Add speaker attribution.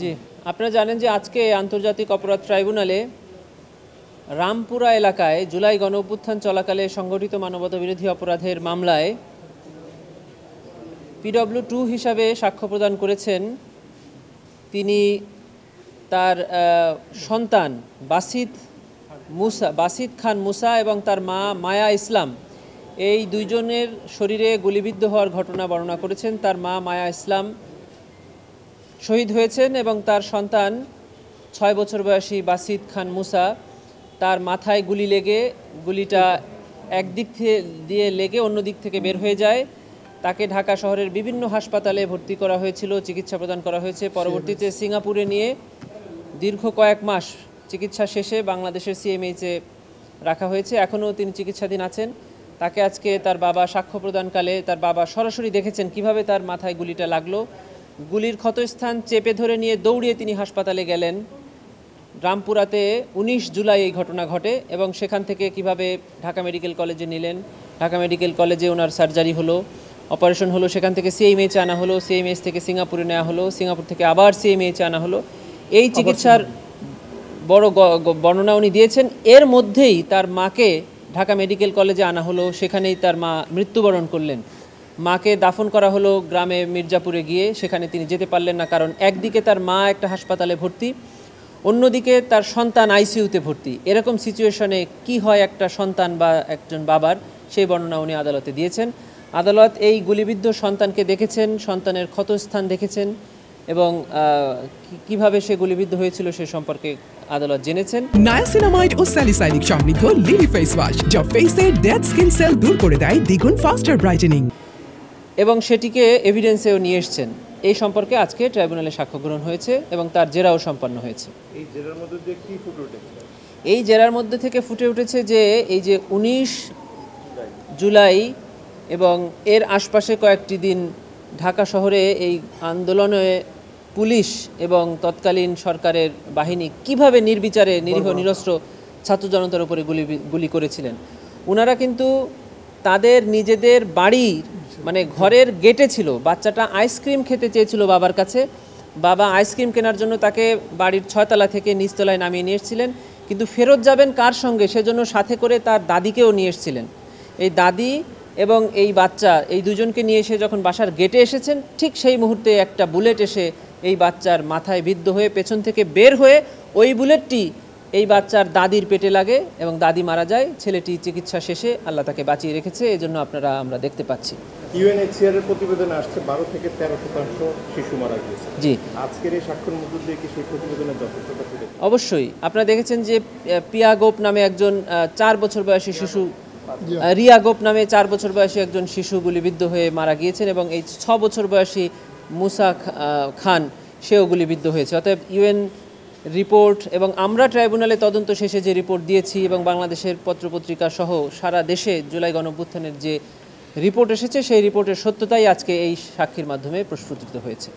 Speaker 1: জি, আপনারা জানেন যে আজকে আন্তর্জাতিক অপরাধ ট্রাইব্যুনালে রামপুরা এলাকায় জুলাই গণঅভ্যুত্থান চলাকালে সংগঠিত মানবতাবিরোধী অপরাধের মামলায় PW2 হিসাবে সাক্ষ্য প্রদান করেছেন তিনি তার সন্তান বাসিত খান মুসা এবং তার মা মায়া ইসলাম। এই দুইজনের শরীরে গুলিবিদ্ধ হওয়ার ঘটনা বর্ণনা করেছেন। তার মা মায়া ইসলাম শহীদ হয়েছেন এবং তার সন্তান 6 বছর বয়সী বাসিত খান মুসা, তার মাথায় গুলি লেগে গুলিটা একদিক দিয়ে লেগে অন্য দিক থেকে বের হয়ে যায়। তাকে ঢাকা শহরের বিভিন্ন হাসপাতালে ভর্তি করা হয়েছিল, চিকিৎসা প্রদান করা হয়েছে। পরবর্তীতে সিঙ্গাপুরে নিয়ে দীর্ঘ কয়েক মাস চিকিৎসা শেষে বাংলাদেশের CMH-এ রাখা হয়েছে। এখনও তিনি চিকিৎসাধীন আছেন। তাকে আজকে তার বাবা সাক্ষ্য প্রদানকালে তার বাবা সরাসরি দেখেছেন কিভাবে তার মাথায় গুলিটা লাগলো। গুলির ক্ষতস্থান চেপে ধরে নিয়ে দৌড়িয়ে তিনি হাসপাতালে গেলেন। রামপুরাতে 19 জুলাই এই ঘটনা ঘটে এবং সেখান থেকে কিভাবে ঢাকা মেডিকেল কলেজে নিলেন। ঢাকা মেডিকেল কলেজে ওনার সার্জারি হলো, অপারেশন হলো, সেখান থেকে CMH আনা হলো, CMH থেকে সিঙ্গাপুরে নেওয়া হলো, সিঙ্গাপুর থেকে আবার CMH আনা হলো। এই চিকিৎসার বড় বর্ণনা উনি দিয়েছেন। এর মধ্যেই তার মাকে ঢাকা মেডিকেল কলেজে আনা হলো, সেখানেই তার মা মৃত্যুবরণ করলেন। মাকে দাফন করা হলো গ্রামে মির্জাপুরে গিয়ে, সেখানে তিনি যেতে পারলেন না, কারণ একদিকে তার মা একটা হাসপাতালে ভর্তি, অন্যদিকে তার সন্তান ICU-তে ভর্তি। এরকম সিচুয়েশনে কি হয় একটা সন্তান বা একজন বাবার, সেই বর্ণনা উনি আদালতে দিয়েছেন। আদালত এই গুলিবিদ্ধ সন্তানকে দেখেছেন, সন্তানের ক্ষতস্থান দেখেছেন এবং কিভাবে সে গুলিবিদ্ধ হয়েছিল সে সম্পর্কে আদালত জেনেছেন।
Speaker 2: নায়াসিনামাইড ও স্যালিসাইলিক সমৃদ্ধ লিলি ফেস ওয়াশ যা ফেসের ডেড স্কিন সেল দূর করে দেয় দ্বিগুণ ফাস্টার ব্রাইটেনিং, এবং
Speaker 1: সেটিকে এভিডেন্সেও নিয়ে এসেছেন। এই সম্পর্কে আজকে ট্রাইব্যুনালে সাক্ষ্য গ্রহণ হয়েছে এবং তার জেরাও সম্পন্ন হয়েছে। এই জেরার মধ্যে থেকে ফুটে উঠেছে যে এই যে 19 জুলাই এবং এর আশপাশে কয়েকটি দিন ঢাকা শহরে এই আন্দোলনে পুলিশ এবং তৎকালীন সরকারের বাহিনী কিভাবে নির্বিচারে নিরীহ নিরস্ত্র ছাত্র জনতার উপরে গুলি করেছিলেন। ওনারা কিন্তু তাদের নিজেদের বাড়ির মানে ঘরের গেটে ছিল, বাচ্চাটা আইসক্রিম খেতে চেয়েছিল বাবার কাছে, বাবা আইসক্রিম কেনার জন্য তাকে বাড়ির 6 তলা থেকে নিচতলায় নামিয়ে নিয়ে এসেছিলেন, কিন্তু ফেরত যাবেন কার সঙ্গে সেজন্য সাথে করে তার দাদিকেও নিয়ে এসেছিলেন। এই দাদি এবং এই বাচ্চা এই দুজনকে নিয়ে এসে যখন বাসার গেটে এসেছেন, ঠিক সেই মুহূর্তে একটা বুলেট এসে এই বাচ্চার মাথায় বিদ্ধ হয়ে পেছন থেকে বের হয়ে ওই বুলেটটি এই বাচ্চার দাদির পেটে লাগে এবং দাদি মারা যায়। ছেলেটি চিকিৎসা শেষে আল্লাহ তাকে বাঁচিয়ে রেখেছে, এজন্য আমরা দেখতে পাচ্ছি।
Speaker 3: UNHCR এর প্রতিবেদনে আসছে 12 থেকে 13% শিশু মারা গেছে।
Speaker 1: জি,
Speaker 3: আজকের এই সাক্ষ্যের মধ্য দিয়ে কি সেই প্রতিবেদনের যথার্থতা ফিরে?
Speaker 1: অবশ্যই। আপনারা দেখেছেন যে পিয়া গোপ নামে একজন 4 বছর বয়সী শিশু, রিয়া গোপ নামে 4 বছর বয়সী একজন শিশু গুলিবিদ্ধ হয়ে মারা গিয়েছেন এবং এই 6 বছর বয়সী মুসা খান সেও গুলিবিদ্ধ হয়েছে। অতএব UN রিপোর্ট এবং আমরা ট্রাইব্যুনালে তদন্ত শেষে যে রিপোর্ট দিয়েছি এবং বাংলাদেশের পত্রপত্রিকা সহ সারা দেশে জুলাই গণঅভ্যুত্থানের যে রিপোর্ট এসেছে সেই রিপোর্টের সত্যতাই আজকে এই সাক্ষীর মাধ্যমে প্রস্ফুটিত হয়েছে।